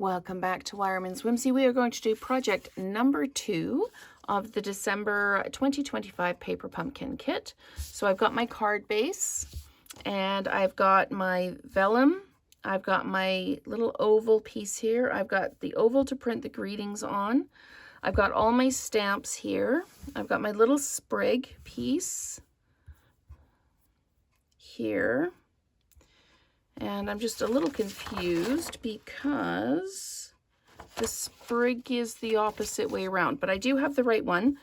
Welcome back to Wireman's Whimsy. We are going to do project number 2 of the December 2025 paper pumpkin kit. So I've got my card base and I've got my vellum. I've got my little oval piece here. I've got the oval to print the greetings on. I've got all my stamps here. I've got my little sprig piece here. And I'm just a little confused because the sprig is the opposite way around, but I do have the right one.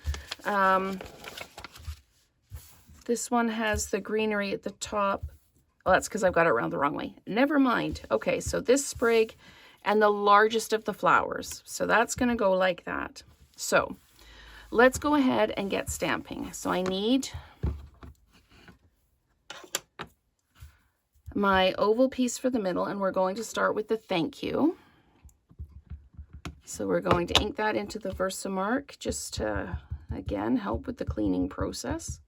This one has the greenery at the top. Well, that's because I've got it around the wrong way. Never mind. Okay, so this sprig and the largest of the flowers. So that's going to go like that. So let's go ahead and get stamping. So I need my oval piece for the middle, and we're going to start with the thank you. So we're going to ink that into the Versamark just to, again, help with the cleaning process.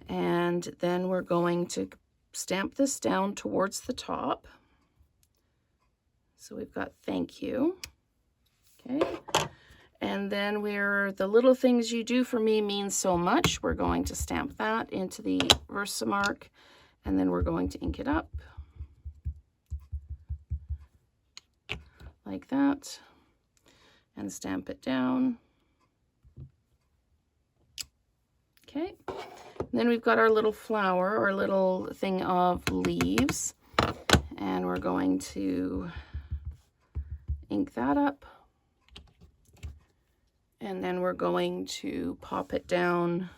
And then we're going to stamp this down towards the top. So we've got thank you. Okay. And then the little things you do for me mean so much. We're going to stamp that into the Versamark, and then we're going to ink it up like that and stamp it down. Okay. And then we've got our little flower or little thing of leaves, and we're going to ink that up. And then we're going to pop it down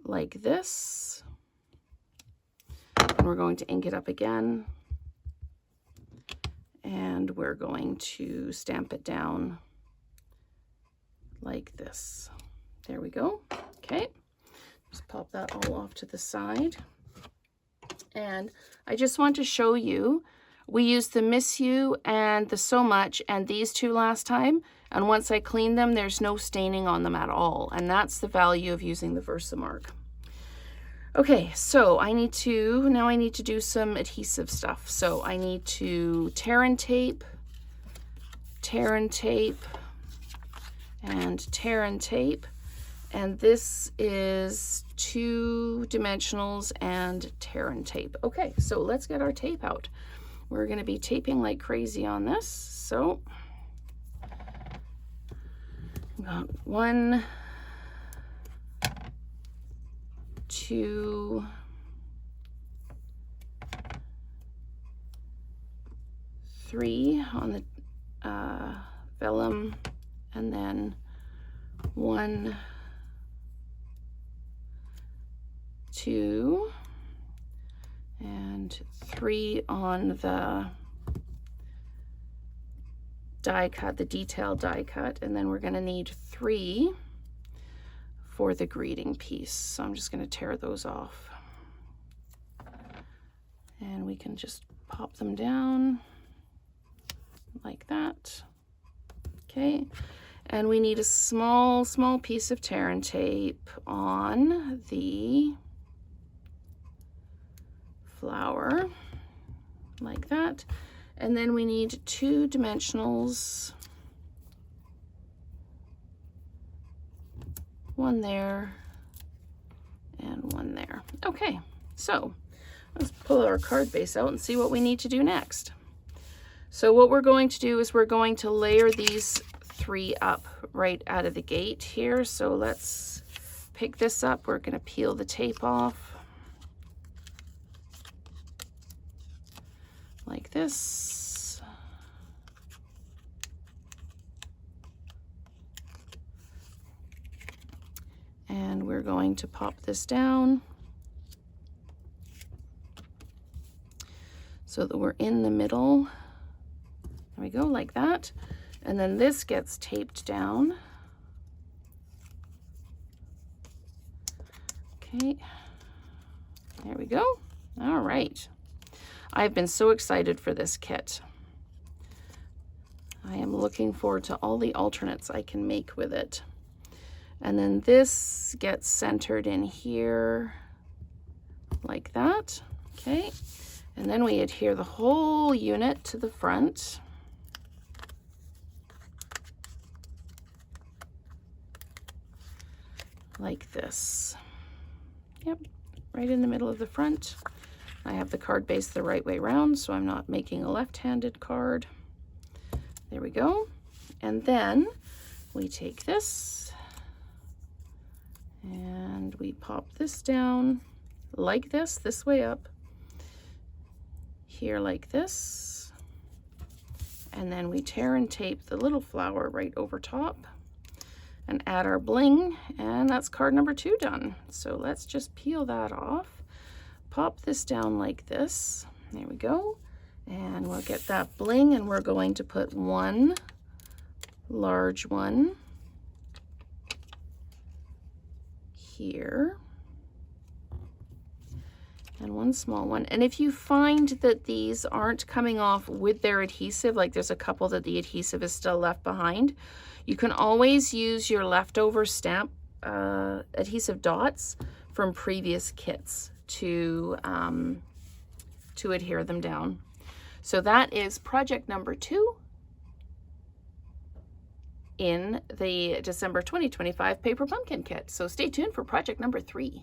like this. And we're going to ink it up again. And we're going to stamp it down like this. There we go. Okay. Just pop that all off to the side. And I just want to show you, we used the Miss You and the So Much and these two last time. And once I clean them, there's no staining on them at all. And that's the value of using the Versamark. Okay, so I need to do some adhesive stuff. So I need to tear and tape, and tear and tape. And this is 2 dimensionals and tear and tape. Okay, so let's get our tape out. We're going to be taping like crazy on this. So got 1, 2, 3 on the vellum, and then 1, 2, and 3 on the die cut, the detail die cut, and then we're going to need 3 for the greeting piece. So I'm just going to tear those off. And we can just pop them down like that. Okay. And we need a small piece of tear and tape on the flower like that. And then we need 2 dimensionals, 1 there and 1 there. Okay, so let's pull our card base out and see what we need to do next. So what we're going to do is we're going to layer these 3 up right out of the gate here. So let's pick this up. We're going to peel the tape off like this. And we're going to pop this down so that we're in the middle. There we go, like that. And then this gets taped down. Okay, there we go. All right. I've been so excited for this kit. I am looking forward to all the alternates I can make with it. And then this gets centered in here like that. Okay. And then we adhere the whole unit to the front. Like this. Yep, right in the middle of the front. I have the card base the right way around, so I'm not making a left-handed card. There we go. And then we take this and we pop this down like this way up, here like this, and then we tear and tape the little flower right over top and add our bling, and that's card number 2 done. So let's just peel that off, pop this down like this. There we go. And we'll get that bling, and we're going to put one large one here and one small one. And if you find that these aren't coming off with their adhesive, like there's a couple that the adhesive is still left behind, you can always use your leftover stamp adhesive dots from previous kits to adhere them down. So that is project number 2 in the December 2025 Paper Pumpkin Kit. So stay tuned for project number 3.